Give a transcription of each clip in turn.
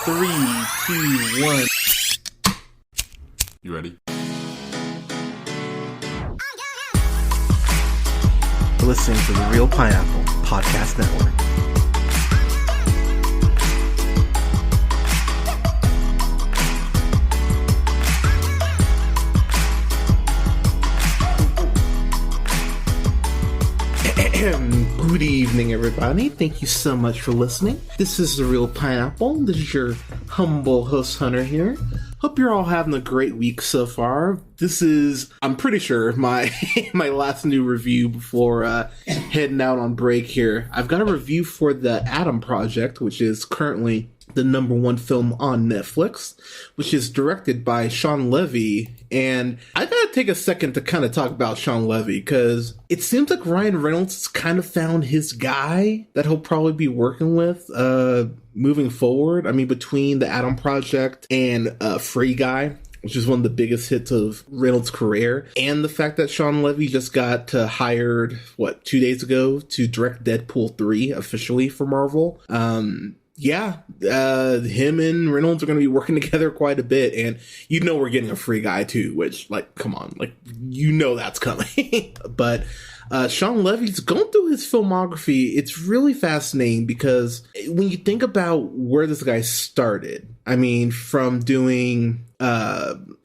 3, 2, 1. You ready? You're listening to the Real Pineapple Podcast Network. Good evening, everybody. Thank you so much for listening. This is The Real Pineapple. This is your humble host, Hunter, here. Hope you're all having a great week so far. This is, I'm pretty sure, my my last new review before heading out on break here. I've got a review for The Adam Project, which is currently the #1 film on Netflix, which is directed by Shawn Levy. And I gotta take a second to kind of talk about Shawn Levy, because it seems like Ryan Reynolds has kind of found his guy that he'll probably be working with moving forward. I mean, between The Adam Project and Free Guy, which is one of the biggest hits of Reynolds' career, and the fact that Shawn Levy just got hired, 2 days ago to direct Deadpool 3 officially for Marvel. Him and Reynolds are going to be working together quite a bit, and we're getting a Free Guy too, which, come on, that's coming. But Shawn Levy's going through his filmography. It's really fascinating because when you think about where this guy started, I mean, from doing from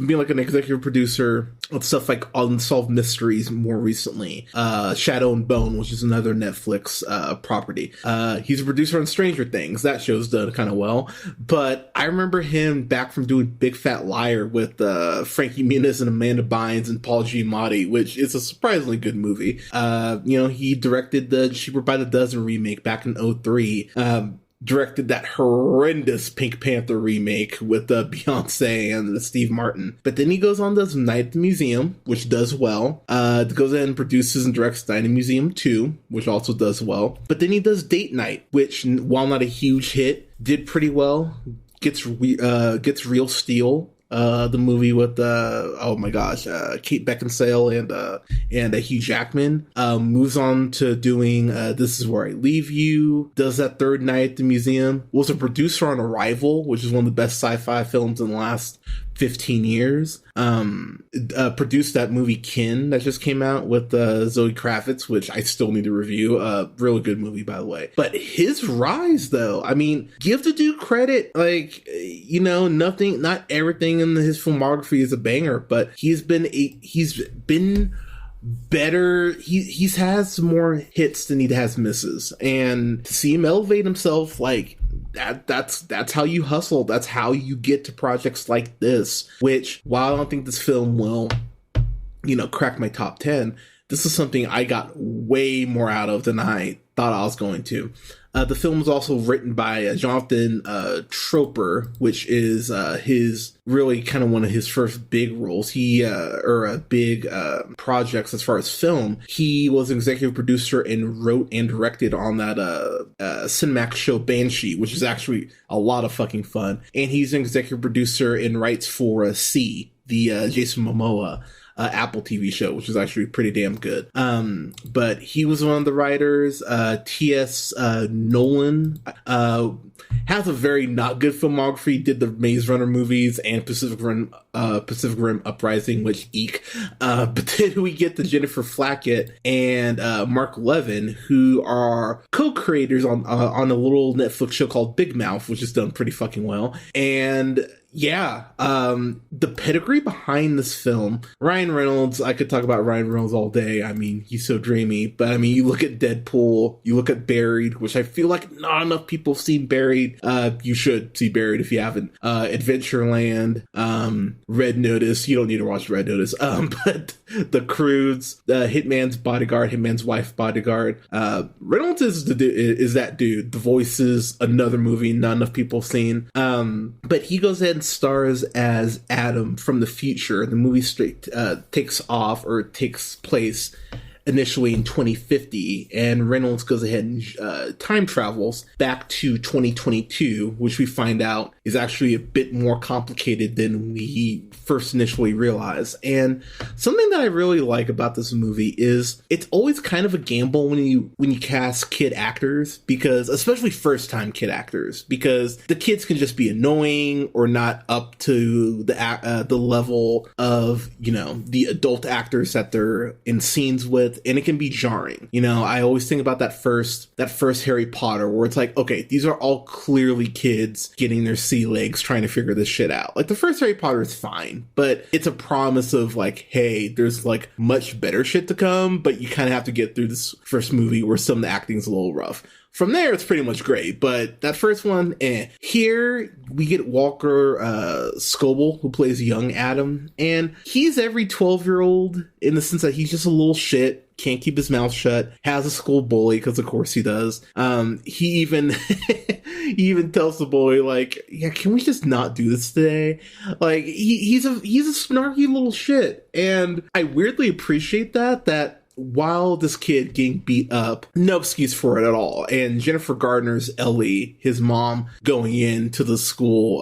being like an executive producer of stuff like Unsolved Mysteries more recently, Shadow and Bone, which is another Netflix property. He's a producer on Stranger Things. That show's done kind of well. But I remember him back from doing Big Fat Liar with Frankie Muniz and Amanda Bynes and Paul Giamatti, which is a surprisingly good movie. He directed the Cheaper by the Dozen remake back in 2003. Directed that horrendous Pink Panther remake with Beyonce and Steve Martin. But then he goes on to Night at the Museum, which does well. Goes in and produces and directs Night at the Museum 2, which also does well. But then he does Date Night, which, while not a huge hit, did pretty well. Gets Real Steel. The movie with Kate Beckinsale and Hugh Jackman. Moves on to doing This Is Where I Leave You. Does that third Night at the Museum. Was a producer on Arrival, which is one of the best sci-fi films in the last 15 years. Produced that movie Kin that just came out with Zoe Kravitz, which I still need to review. Really good movie, by the way. But his rise, though, I mean, give the dude credit. Not everything in his filmography is a banger, but he's been better. He's has more hits than he has misses, and to see him elevate himself that's how you hustle. That's how you get to projects like this, which, while I don't think this film will crack my top 10, this is something I got way more out of than I thought I was going to. The film was also written by Jonathan Troper, which is his really kind of one of his first big roles. Big projects as far as film. He was an executive producer and wrote and directed on that Cinemax show Banshee, which is actually a lot of fucking fun. And he's an executive producer and writes for C, the Jason Momoa Apple TV show, which is actually pretty damn good. But he was one of the writers. T.S. Nolan has a very not good filmography. Did the Maze Runner movies and Pacific Rim Uprising, which eek. But then we get to Jennifer Flackett and Mark Levin, who are co-creators on a little Netflix show called Big Mouth, which is done pretty fucking well. And the pedigree behind this film, Ryan Reynolds, I could talk about Ryan Reynolds all day. I mean, he's so dreamy. But I mean, you look at Deadpool, you look at Buried, which I feel like not enough people have seen Buried. You should see Buried if you haven't. Adventureland, Red Notice. You don't need to watch Red Notice. But The Croods, Hitman's Bodyguard, Hitman's Wife Bodyguard. Reynolds is that dude. The Voices, another movie not enough people have seen. But he goes ahead and stars as Adam from the future. The movie takes place initially in 2050, and Reynolds goes ahead and time travels back to 2022, which we find out is actually a bit more complicated than we first initially realized. And something that I really like about this movie is it's always kind of a gamble when you cast kid actors, because especially first time kid actors, because the kids can just be annoying or not up to the level of, you know, the adult actors that they're in scenes with, and it can be jarring. You know, I always think about that first Harry Potter, where it's like, okay, these are all clearly kids getting their sea legs trying to figure this shit out. Like, the first Harry Potter is fine, but it's a promise of like, hey, there's like much better shit to come, but you kind of have to get through this first movie where some of the acting's a little rough. From there, it's pretty much great, but that first one, Here, we get Walker Scobell, who plays young Adam, and he's every 12-year-old in the sense that he's just a little shit, can't keep his mouth shut, has a school bully, because of course he does. He even he even tells the boy, like, yeah, can we just not do this today? Like, he's a snarky little shit, and I weirdly appreciate that while this kid getting beat up, no excuse for it at all. And Jennifer Gardner's Ellie, his mom, going into the school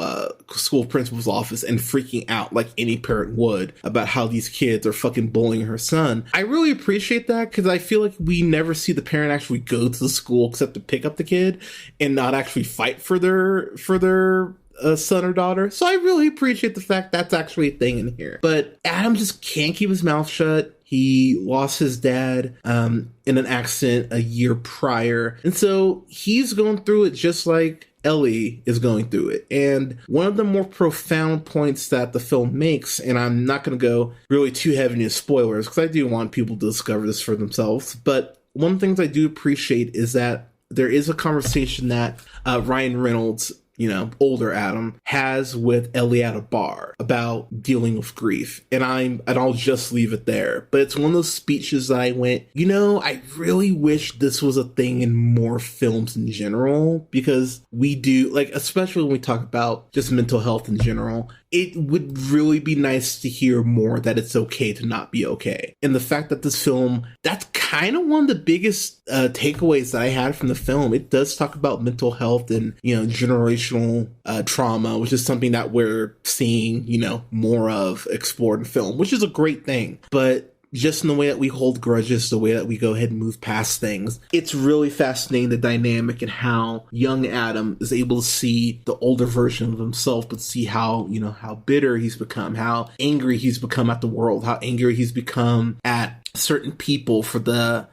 principal's office and freaking out like any parent would about how these kids are fucking bullying her son. I really appreciate that, because I feel like we never see the parent actually go to the school except to pick up the kid and not actually fight for their son or daughter. So I really appreciate the fact that's actually a thing in here. But Adam just can't keep his mouth shut. He lost his dad in an accident a year prior. And so he's going through it just like Ellie is going through it. And one of the more profound points that the film makes, and I'm not going to go really too heavy into spoilers because I do want people to discover this for themselves, but one of the things I do appreciate is that there is a conversation that Ryan Reynolds, you know, older Adam, has with Ellie at a bar about dealing with grief. And I'll just leave it there. But it's one of those speeches that I went, you know, I really wish this was a thing in more films in general, because we do, like, especially when we talk about just mental health in general, it would really be nice to hear more that it's okay to not be okay. And the fact that this film, that's kind of one of the biggest takeaways that I had from the film. It does talk about mental health and, you know, generational trauma, which is something that we're seeing, you know, more of explored in film, which is a great thing. But just in the way that we hold grudges, the way that we go ahead and move past things, it's really fascinating, the dynamic and how young Adam is able to see the older version of himself, but see how, you know, how bitter he's become, how angry he's become at the world, how angry he's become at certain people for the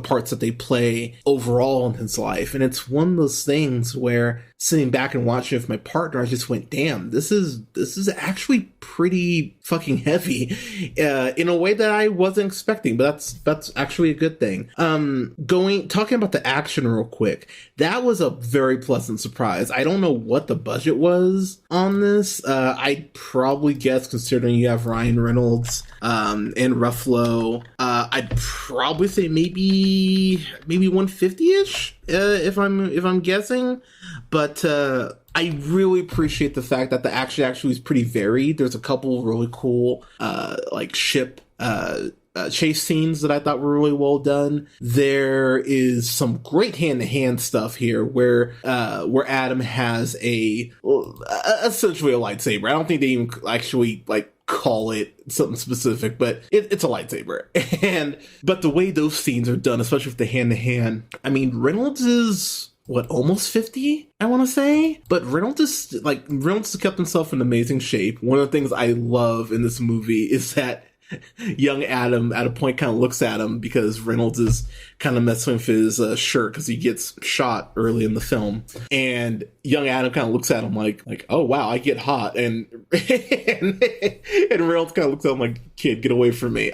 parts that they play overall in his life. And it's one of those things where sitting back and watching with my partner, I just went, damn, this is actually pretty fucking heavy in a way that I wasn't expecting, but that's actually a good thing. Talking about the action real quick, that was a very pleasant surprise. I don't know what the budget was on this. I'd probably guess, considering you have Ryan Reynolds and Ruffalo, I'd probably say maybe 150-ish if I'm guessing. But I really appreciate the fact that the action actually is pretty varied. There's a couple really cool like ship chase scenes that I thought were really well done. There is some great hand-to-hand stuff here where Adam has essentially a lightsaber. I don't think they even actually like call it something specific, but it's a lightsaber. But the way those scenes are done, especially with the hand-to-hand, I mean, Reynolds is almost 50, I want to say, but Reynolds has kept himself in amazing shape. One of the things I love in this movie is that young Adam at a point kind of looks at him, because Reynolds is kind of messing with his shirt because he gets shot early in the film, and young Adam kind of looks at him like, oh wow, I get hot, and Reynolds kind of looks at him like, kid, get away from me.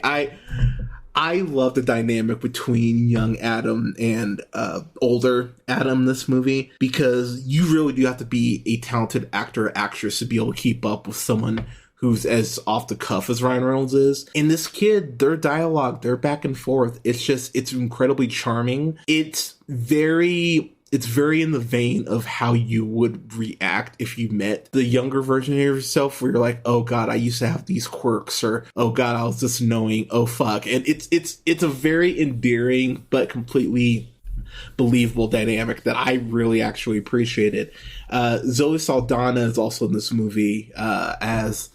I love the dynamic between young Adam and older Adam in this movie, because you really do have to be a talented actor or actress to be able to keep up with someone who's as off the cuff as Ryan Reynolds is. And this kid, their dialogue, their back and forth, it's incredibly charming. It's very it's very in the vein of how you would react if you met the younger version of yourself, where you're like, oh god, I used to have these quirks, or oh god, I was this annoying, oh fuck. And it's a very endearing but completely believable dynamic that I really actually appreciated. Zoe Saldana is also in this movie as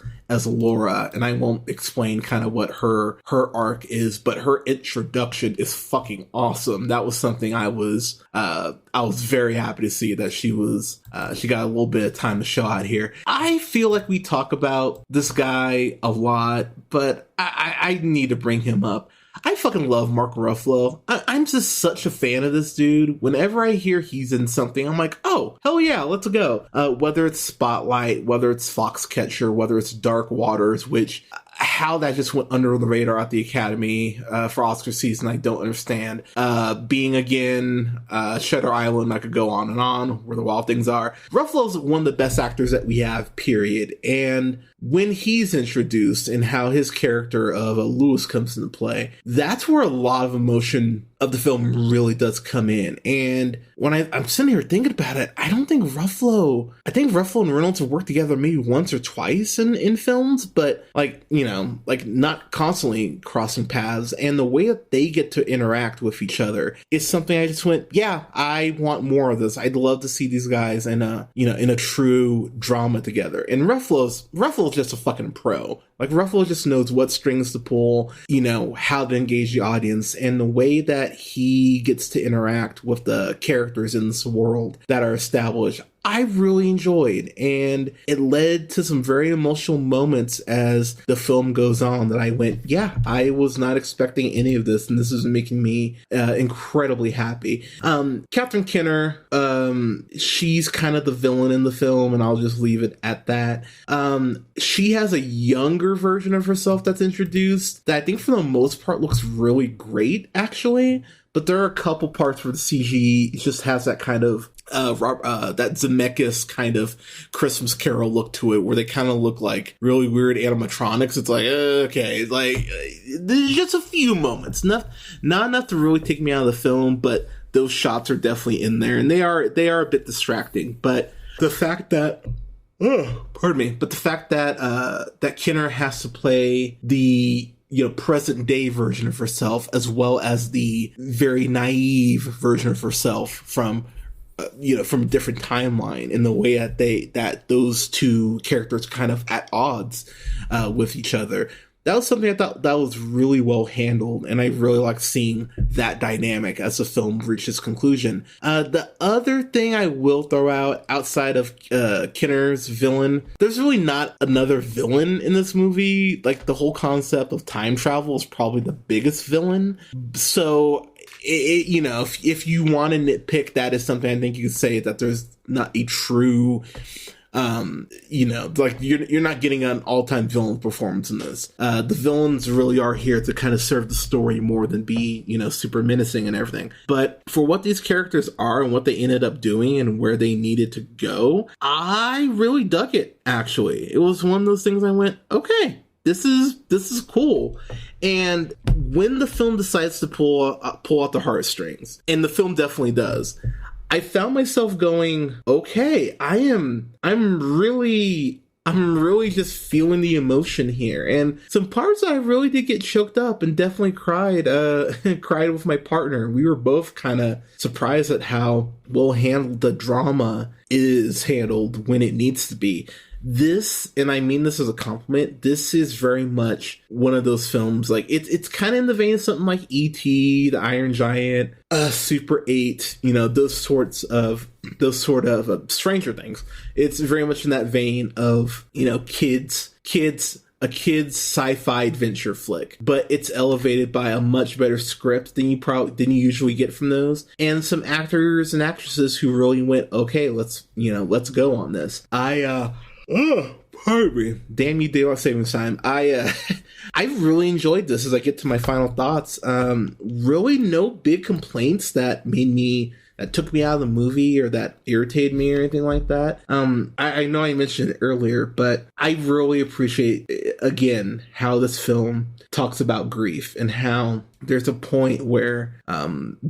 Laura, and I won't explain kind of what her arc is, but her introduction is fucking awesome. That was something I was very happy to see, that she got a little bit of time to show out here. I feel like we talk about this guy a lot, but I need to bring him up. I fucking love Mark Ruffalo. I'm just such a fan of this dude. Whenever I hear he's in something, I'm like, oh, hell yeah, let's go. Whether it's Spotlight, whether it's Foxcatcher, whether it's Dark Waters, which how that just went under the radar at the Academy for Oscar season, I don't understand. Being Again, Shutter Island, I could go on and on, Where the Wild Things Are. Ruffalo's one of the best actors that we have, period. And when he's introduced and how his character of Lewis comes into play, that's where a lot of emotion of the film really does come in. And when I'm sitting here thinking about it, I think Ruffalo and Reynolds have worked together maybe once or twice in films, but not constantly crossing paths. And the way that they get to interact with each other is something I just went, yeah, I want more of this. I'd love to see these guys in a true drama together. And Ruffalo's just a fucking pro. Like, Ruffalo just knows what strings to pull, how to engage the audience, and the way that he gets to interact with the characters in this world that are established, I really enjoyed. And it led to some very emotional moments as the film goes on that I went, yeah, I was not expecting any of this, and this is making me incredibly happy. Catherine Keener, she's kind of the villain in the film, and I'll just leave it at that. She has a younger version of herself that's introduced that I think for the most part looks really great, actually. But there are a couple parts where the CG just has that kind of that Zemeckis kind of Christmas Carol look to it, where they kind of look like really weird animatronics. It's like, okay, like there's just a few moments, not enough to really take me out of the film, but those shots are definitely in there, and they are a bit distracting. But the fact that that Kinner has to play the present day version of herself, as well as the very naive version of herself from a different timeline, in the way that those two characters kind of at odds with each other. That was something I thought that was really well handled, and I really liked seeing that dynamic as the film reached its conclusion. The other thing I will throw out, outside of Kinner's villain, there's really not another villain in this movie. Like, the whole concept of time travel is probably the biggest villain. So, if you want to nitpick, that is something I think you could say, that there's not a true... like you're not getting an all-time villain performance in this. The villains really are here to kind of serve the story more than be, super menacing and everything. But for what these characters are and what they ended up doing and where they needed to go, I really dug it, actually. It was one of those things I went, okay, this is cool. And when the film decides to pull out the heartstrings, and the film definitely does, I found myself going, okay, I'm really just feeling the emotion here. And some parts I really did get choked up and definitely cried with my partner. We were both kind of surprised at how well handled the drama is handled when it needs to be. This, and I mean this as a compliment, this is very much one of those films, like, it's kind of in the vein of something like E.T., The Iron Giant, Super 8, those sort of Stranger Things. It's very much in that vein of, a kid's sci-fi adventure flick, but it's elevated by a much better script than you usually get from those, and some actors and actresses who really went, okay, let's go on this. Pardon me. Damn you, Daylight Savings Time. I really enjoyed this as I get to my final thoughts. Really no big complaints that took me out of the movie or that irritated me or anything like that. I know I mentioned it earlier, but I really appreciate again, how this film talks about grief and how there's a point where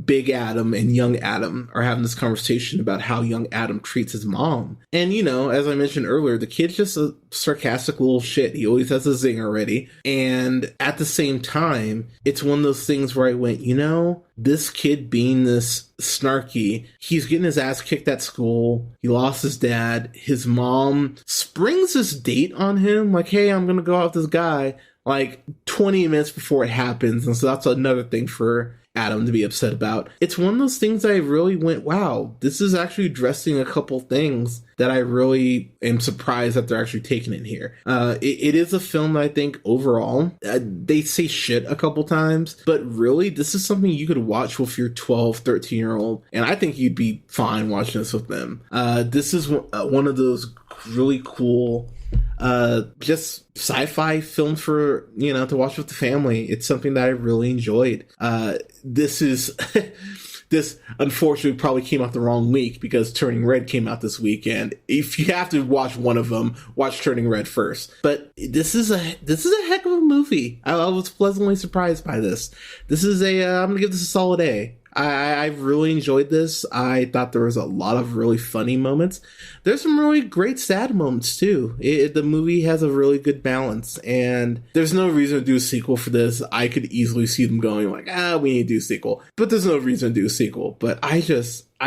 Big Adam and Young Adam are having this conversation about how Young Adam treats his mom. And, you know, as I mentioned earlier, the kid's just a sarcastic little shit. He always has a zinger ready. And at the same time, it's one of those things where I went, you know, this kid being this snarky, he's getting his ass kicked at school. He lost his dad. His mom springs this date on him, like, hey, I'm going to go out with this guy, like 20 minutes before it happens. And so that's another thing for Adam to be upset about. It's one of those things I really went, wow, this is actually addressing a couple things that I really am surprised that they're actually taking in here. It is a film that I think overall, they say shit a couple times, but really this is something you could watch with your 12, 13-year-old, and I think you'd be fine watching this with them. This is one of those really cool just sci-fi film for, you know, to watch with the family. It's something that I really enjoyed. This is this unfortunately probably came out the wrong week because Turning Red came out this week, and if you have to watch one of them, watch Turning Red first. But this is a heck of a movie. I was pleasantly surprised by this. This is I'm gonna give this a solid A. I really enjoyed this. I thought there was a lot of really funny moments. There's some really great sad moments too. The movie has a really good balance, and there's no reason to do a sequel for this. I could easily see them going like, we need to do a sequel, but there's no reason to do a sequel. But I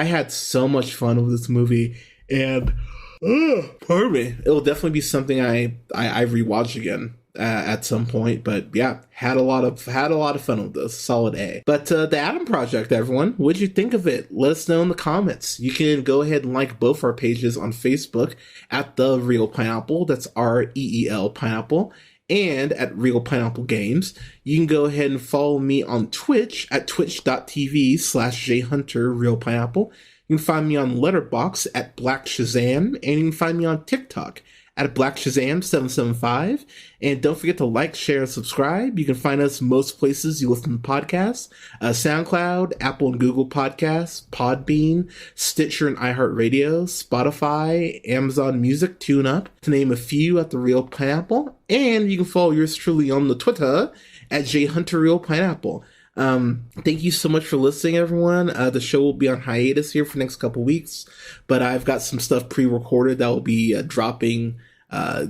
had so much fun with this movie, and pardon me, it'll definitely be something I rewatch again at some point. But yeah, had a lot of fun with this. Solid A. But the Adam Project, everyone, what'd you think of it? Let us know in the comments. You can go ahead and like both our pages on Facebook at The Real Pineapple. That's REEL Pineapple. And at Real Pineapple Games. You can go ahead and follow me on Twitch at twitch.tv/jhunterrealpineapple. You can find me on Letterboxd at Black Shazam, and you can find me on TikTok at Black Shazam 775. And don't forget to like, share, and subscribe. You can find us most places you listen to podcasts: SoundCloud, Apple and Google Podcasts, Podbean, Stitcher and iHeartRadio, Spotify, Amazon Music, TuneUp, to name a few, at The Real Pineapple. And you can follow yours truly on the Twitter at JHunterRealPineapple. Thank you so much for listening, everyone. The show will be on hiatus here for the next couple weeks, but I've got some stuff pre-recorded that will be dropping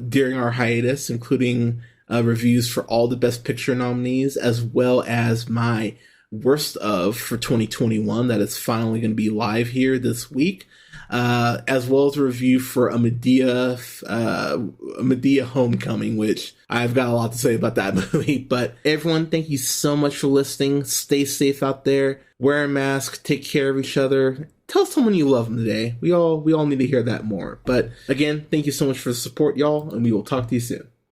during our hiatus, including reviews for all the Best Picture nominees, as well as my worst of for 2021 that is finally going to be live here this week, as well as a review for a Medea Homecoming, which I've got a lot to say about that movie. But everyone, thank you so much for listening. Stay safe out there. Wear a mask. Take care of each other. Tell someone you love them today. We all need to hear that more. But again, thank you so much for the support, y'all, and we will talk to you soon.